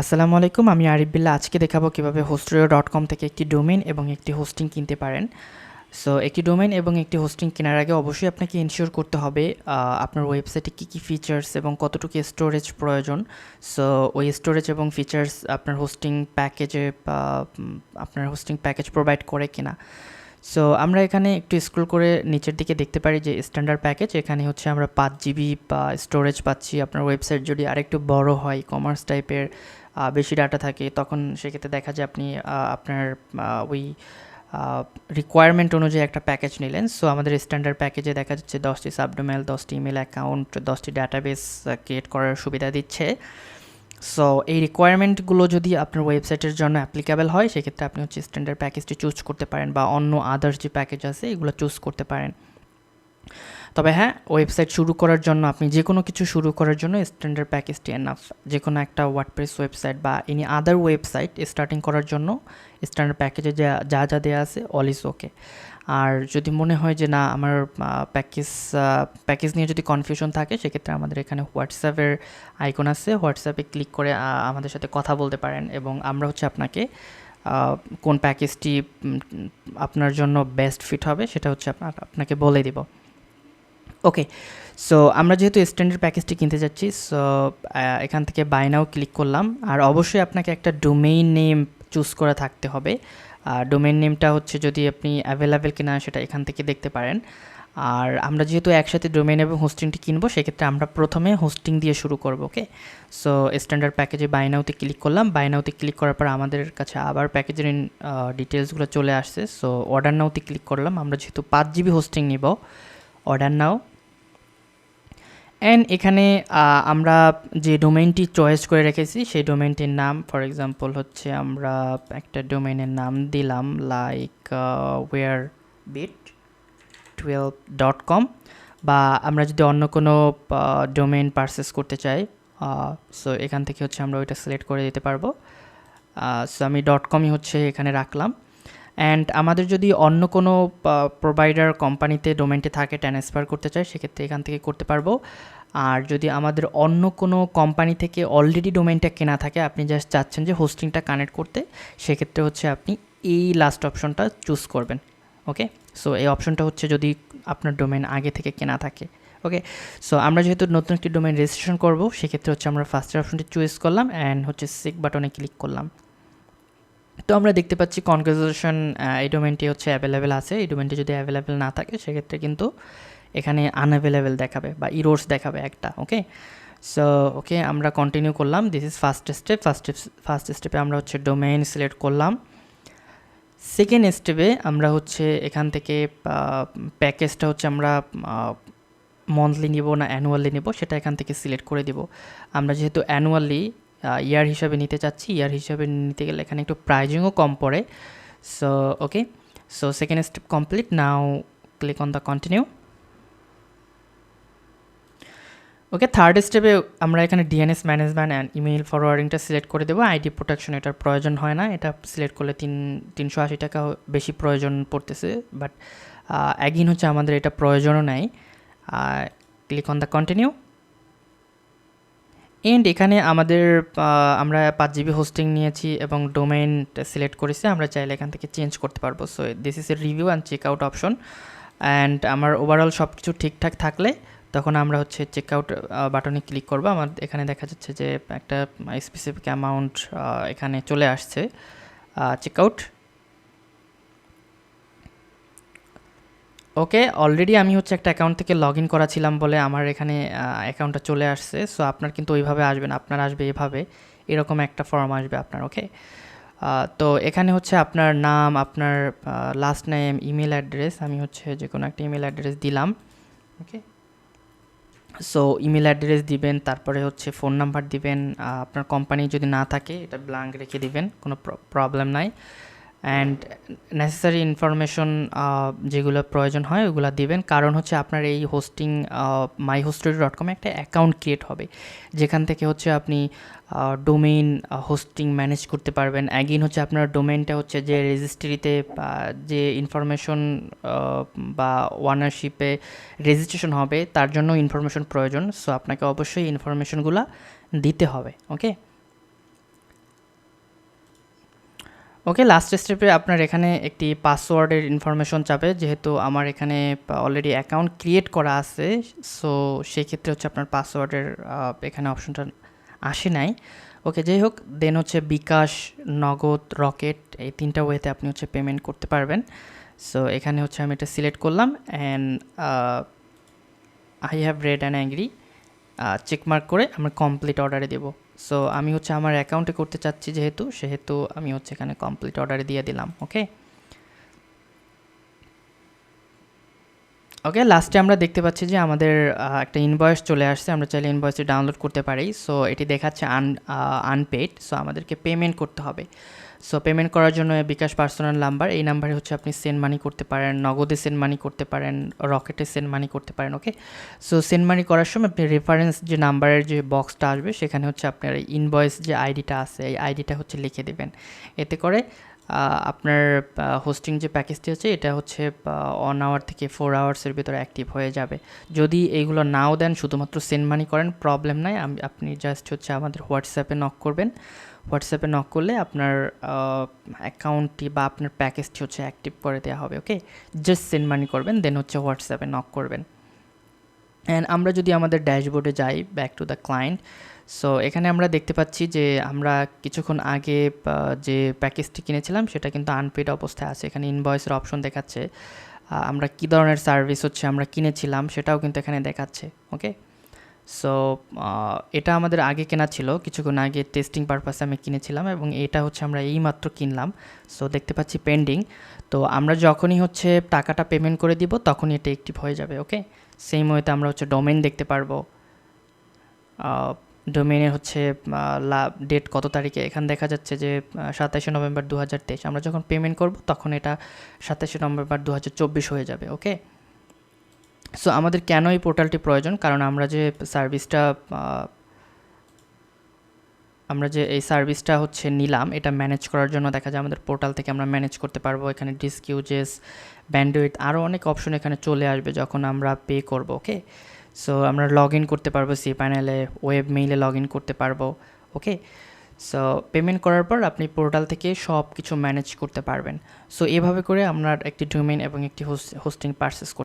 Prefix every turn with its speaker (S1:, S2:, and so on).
S1: আসসালামু আলাইকুম, আমি আরিফ বিল্লাহ। আজকে দেখাবো কিভাবে hostrio.com থেকে একটি ডোমেইন এবং একটি হোস্টিং কিনতে পারেন। সো একটি ডোমেইন এবং একটি হোস্টিং কেনার আগে অবশ্যই আপনাকে ইনশিওর করতে হবে আপনার ওয়েবসাইটে কী ফিচার্স এবং কতটুকু স্টোরেজ প্রয়োজন। সো ওই স্টোরেজ এবং ফিচার্স আপনার হোস্টিং প্যাকেজে আপনার হোস্টিং প্যাকেজ প্রোভাইড করে কিনা। সো আমরা এখানে একটু স্ক্রল করে নিচের দিকে দেখতে পারি যে স্ট্যান্ডার্ড প্যাকেজ, এখানে হচ্ছে আমরা 5 GB বা স্টোরেজ পাচ্ছি। আপনার ওয়েবসাইট যদি আরেকটু বড় হয়, কমার্স টাইপের বেশি ডাটা থাকে, তখন সেক্ষেত্রে দেখা যায় আপনি আপনার ওই রিকোয়ারমেন্ট অনুযায়ী একটা প্যাকেজ নিলেন। সো আমাদের স্ট্যান্ডার্ড প্যাকেজে দেখা যাচ্ছে 10টি সাবডোমেল, 10টি ইমেল অ্যাকাউন্ট, 10টি ডাটাবেস ক্রিয়েট করার সুবিধা দিচ্ছে। সো এই রিকোয়ারমেন্টগুলো যদি আপনার ওয়েবসাইটের জন্য অ্যাপ্লিকেবল হয়, সেক্ষেত্রে আপনি হচ্ছে স্ট্যান্ডার্ড প্যাকেজটি চুজ করতে পারেন বা অন্য আদার্স যে প্যাকেজ আছে এগুলো চুজ করতে পারেন। তবে হ্যাঁ, ওয়েবসাইট শুরু করার জন্য, আপনি যে কোনো কিছু শুরু করার জন্য স্ট্যান্ডার্ড প্যাকেজটি এনাফ। যে কোনো একটা ওয়ার্ডপ্রেস ওয়েবসাইট বা এনি আদার ওয়েবসাইট স্টার্টিং করার জন্য স্ট্যান্ডার্ড প্যাকেজে যা দেওয়া আছে অল ইজ ওকে। আর যদি মনে হয় যে না, আমার প্যাকেজ নিয়ে যদি কনফিউশন থাকে, সেক্ষেত্রে আমাদের এখানে হোয়াটসঅ্যাপের আইকন আছে, হোয়াটসঅ্যাপে ক্লিক করে আমাদের সাথে কথা বলতে পারেন এবং আমরা হচ্ছে আপনাকে কোন প্যাকেজটি আপনার জন্য বেস্ট ফিট হবে সেটা হচ্ছে আপনাকে বলে দিব। ওকে, সো আমরা যেহেতু স্ট্যান্ডার্ড প্যাকেজটি কিনতে যাচ্ছি, সো এখান থেকে বাই নাও ক্লিক করলাম। আর অবশ্যই আপনাকে একটা ডোমেইন নেম চুজ করে থাকতে হবে। ডোমেইন নেমটা হচ্ছে, যদি আপনি অ্যাভেলেবেল কিনা সেটা এখান থেকে দেখতে পারেন। আর আমরা যেহেতু একসাথে ডোমেইন এবং হোস্টিংটি কিনবো, সেক্ষেত্রে আমরা প্রথমে হোস্টিং দিয়ে শুরু করব। ওকে, সো স্ট্যান্ডার্ড প্যাকেজে বাই নাওতে ক্লিক করলাম। বাই নাওতে ক্লিক করার পর আমাদের কাছে আবার প্যাকেজের ডিটেলসগুলো চলে আসছে। সো অর্ডার নাওতে ক্লিক করলাম। আমরা যেহেতু 5 GB হোস্টিং নিব, অর্ডার নাও। অ্যান্ড এখানে আমরা যে ডোমেইনটি চয়েস করে রেখেছি সেই ডোমেইনটির নাম, ফর এক্সাম্পল হচ্ছে আমরা একটা ডোমেইনের নাম দিলাম লাইক wearbit12.com, বা আমরা যদি অন্য কোনো ডোমেইন পারচেস করতে চাই, সো এখান থেকে হচ্ছে আমরা ওইটা সিলেক্ট করে দিতে পারবো। সো আমি .comই হচ্ছে এখানে রাখলাম। অ্যান্ড আমাদের যদি অন্য কোনো প্রোভাইডার কোম্পানিতে ডোমেইনটি থাকে, ট্রান্সফার করতে চাই, সেক্ষেত্রে এখান থেকে করতে পারবো। আর যদি আমাদের অন্য কোনো কোম্পানি থেকে অলরেডি ডোমেইনটা কেনা থাকে, আপনি জাস্ট চাচ্ছেন যে হোস্টিংটা কানেক্ট করতে, সেক্ষেত্রে হচ্ছে আপনি এই লাস্ট অপশনটা চুজ করবেন। ওকে, সো এই অপশনটা হচ্ছে যদি আপনার ডোমেইন আগে থেকে কেনা থাকে। ওকে, সো আমরা যেহেতু নতুন একটি ডোমেইন রেজিস্ট্রেশন করব, সেক্ষেত্রে হচ্ছে আমরা ফার্স্টের অপশনটি চুজ করলাম অ্যান্ড হচ্ছে সিক বাটনে ক্লিক করলাম। তো আমরা দেখতে পাচ্ছি কনগ্রাচুলেশন, এই ডোমেইনটি হচ্ছে অ্যাভেলেবেল আছে। এই ডোমেইনটি যদি অ্যাভেলেবেল না থাকে, সেক্ষেত্রে কিন্তু এখানে আনঅ্যাভেলেবেল দেখাবে বা ইরোর্স দেখাবে একটা। ওকে, সো ওকে, আমরা কন্টিনিউ করলাম। This is first step. First স্টেপে আমরা হচ্ছে ডোমেইন সিলেক্ট করলাম। সেকেন্ড স্টেপে আমরা হচ্ছে এখান থেকে প্যাকেজটা হচ্ছে আমরা মান্থলি নিব না অ্যানুয়ালি নিব, সেটা এখান থেকে সিলেক্ট করে দিব। আমরা যেহেতু অ্যানুয়ালি ইয়ার হিসাবে নিতে চাচ্ছি, ইয়ার হিসাবে নিতে গেলে এখানে একটু প্রাইজিংও কম পড়ে। So okay, so second step complete. Now click on the continue. Okay, third স্টেপে আমরা এখানে ডিএনএস ম্যানেজমেন্ট অ্যান্ড ইমেইল ফরওয়ার্ডিংটা সিলেক্ট করে দেবো। আইডি প্রোটেকশন এটার প্রয়োজন হয় না, এটা সিলেক্ট করলে 380 টাকা বেশি প্রয়োজন পড়তেছে, বাট অ্যাগিন হচ্ছে আমাদের এটা প্রয়োজনও নাই। Click on the continue. And এখানে আমাদের আমরা 5 GB হোস্টিং নিয়েছি এবং ডোমেইন সিলেক্ট করেছি, আমরা চাইলে এখান থেকে চেঞ্জ করতে পারবো। So this is a review and check out option. And আমার ওভারঅল সব কিছু ঠিকঠাক থাকলে তখন আমরা হচ্ছে চেক আউট বাটনে ক্লিক করবো। আমার এখানে দেখা যাচ্ছে যে একটা স্পেসিফিক অ্যামাউন্ট এখানে চলে আসছে। Check out. ওকে, অলরেডি আমি হচ্ছে একটা অ্যাকাউন্ট থেকে লগ ইন করা ছিলাম বলে আমার এখানে অ্যাকাউন্টটা চলে আসছে। সো আপনার কিন্তু ওইভাবে আসবে না, আপনার আসবে এভাবে, এরকম একটা ফর্ম আসবে আপনার। ওকে, তো এখানে হচ্ছে আপনার নাম, আপনার লাস্ট নেম, ইমেল অ্যাড্রেস, আমি হচ্ছে যে কোনো একটা ইমেল অ্যাড্রেস দিলাম। ওকে, সো ইমেল অ্যাড্রেস দিবেন, তারপরে হচ্ছে ফোন নাম্বার দিবেন। আপনার কোম্পানি যদি না থাকে, এটা ব্ল্যাঙ্ক রেখে দিবেন, কোনো প্রবলেম নাই। অ্যান্ড নেসেসারি ইনফরমেশন যেগুলো প্রয়োজন হয় ওগুলো দিবেন, কারণ হচ্ছে আপনার এই হোস্টিং myhostrio.com একটা অ্যাকাউন্ট ক্রিয়েট হবে, যেখান থেকে হচ্ছে আপনি ডোমেইন হোস্টিং ম্যানেজ করতে পারবেন। অ্যাগেইন হচ্ছে আপনার ডোমেইনটা হচ্ছে যে রেজিস্ট্রিতে যে ইনফরমেশন বা ওনারশিপে রেজিস্ট্রেশন হবে, তার জন্য ইনফরমেশন প্রয়োজন। সো আপনাকে অবশ্যই ইনফরমেশনগুলো দিতে হবে। ওকে, ওকে, লাস্ট স্টেপে আপনার এখানে একটি পাসওয়ার্ডের ইনফরমেশন চাবে, যেহেতু আমার এখানে অলরেডি অ্যাকাউন্ট ক্রিয়েট করা আছে, সো সেক্ষেত্রে হচ্ছে আপনার পাসওয়ার্ডের এখানে অপশনটা আসে নাই। ওকে, যাই হোক, দেন হচ্ছে বিকাশ, নগদ, রকেট, এই 3টা ওয়েতে আপনি হচ্ছে পেমেন্ট করতে পারবেন। সো এখানে হচ্ছে আমি এটা সিলেক্ট করলাম and I have read and angry checkmark করে আমরা কমপ্লিট অর্ডারে দেবো। সো আমি হচ্ছে আমার অ্যাকাউন্টে করতে চাচ্ছি, সেহেতু আমি হচ্ছে এখানে কমপ্লিট অর্ডারে দিয়ে দিলাম। ওকে ওকে, লাস্টে আমরা দেখতে পাচ্ছি যে আমাদের একটা ইনভয়েস চলে আসছে। আমরা চাইলে ইনভয়েসটি ডাউনলোড করতে পারি। সো এটি দেখাচ্ছে আনপেড, সো আমাদেরকে পেমেন্ট করতে হবে। সো পেমেন্ট করার জন্য বিকাশ পার্সোনাল নাম্বার, এই নাম্বারে হচ্ছে আপনি সেন্ড মানি করতে পারেন, নগদে সেন্ড মানি করতে পারেন, রকেটে সেন্ড মানি করতে পারেন। ওকে, সো সেন্ড মানি করার সময় আপনি রেফারেন্স যে নাম্বারের যে বক্সটা আসবে, সেখানে হচ্ছে আপনার ইনভয়েস যে আইডিটা আছে, এই আইডিটা হচ্ছে লিখে দেবেন। এতে করে আপনার হোস্টিং যে প্যাকেজটি আছে, এটা হচ্ছে 1 আওয়ার থেকে 4 আওয়ার্সের ভিতরে অ্যাক্টিভ হয়ে যাবে। যদি এইগুলো নাও দেন, শুধুমাত্র সেন্ড মানি করেন, প্রবলেম নাই। আপনি জাস্ট হচ্ছে আমাদের হোয়াটসঅ্যাপে নক করবেন। হোয়াটসঅ্যাপে নক করলে আপনার অ্যাকাউন্টটি বা আপনার প্যাকেজটি হচ্ছে অ্যাক্টিভ করে দেওয়া হবে। ওকে, জাস্ট সেন্ড মানি করবেন, দেন হচ্ছে হোয়াটসঅ্যাপে নক করবেন। অ্যান্ড আমরা যদি আমাদের ড্যাশবোর্ডে যাই, back to the client, so এখানে আমরা দেখতে পাচ্ছি যে আমরা কিছুক্ষণ আগে যে প্যাকেজটি কিনেছিলাম সেটা কিন্তু আনপেড অবস্থায় আছে। এখানে ইনভয়েসের অপশন দেখাচ্ছে, আমরা কী ধরনের সার্ভিস হচ্ছে আমরা কিনেছিলাম সেটাও কিন্তু এখানে দেখাচ্ছে। ওকে, সো এটা আমাদের আগে কেনা ছিল, কিছুক্ষণ আগে টেস্টিং পারপাসে আমি কিনেছিলাম, এবং এটা হচ্ছে আমরা এইমাত্র কিনলাম। সো দেখতে পাচ্ছি পেন্ডিং। তো আমরা যখনই হচ্ছে টাকাটা পেমেন্ট করে দিব, তখনই এটা অ্যাক্টিভ হয়ে যাবে। ওকে, সেম ওয়েতে আমরা হচ্ছে ডোমেন দেখতে পারবো। ডোমেনের হচ্ছে ডেট কত তারিখে, এখানে দেখা যাচ্ছে যে 27শে নভেম্বর 2023। আমরা যখন পেমেন্ট করব তখন এটা 27শে নভেম্বর 2024 হয়ে যাবে। ওকে, সো আমাদের কেন এই পোর্টালটি প্রয়োজন, কারণ আমরা যে এই সার্ভিসটা হচ্ছে নিলাম, এটা ম্যানেজ করার জন্য দেখা যায় আমাদের পোর্টাল থেকে আমরা ম্যানেজ করতে পারবো। এখানে ডিস্ক ইউজেস, ব্যান্ডউইথ, আরও অনেক অপশন এখানে চলে আসবে যখন আমরা পে করব। ওকে, সো আমরা লগ ইন করতে পারবো সি প্যানেলে, ওয়েব মেইলে লগ ইন করতে পারবো। ওকে, সো পেমেন্ট করার পর আপনি পোর্টাল থেকে সব কিছু ম্যানেজ করতে পারবেন। সো এভাবে করে আমরা একটি ডোমেইন এবং একটি হোস্টিং পারচেস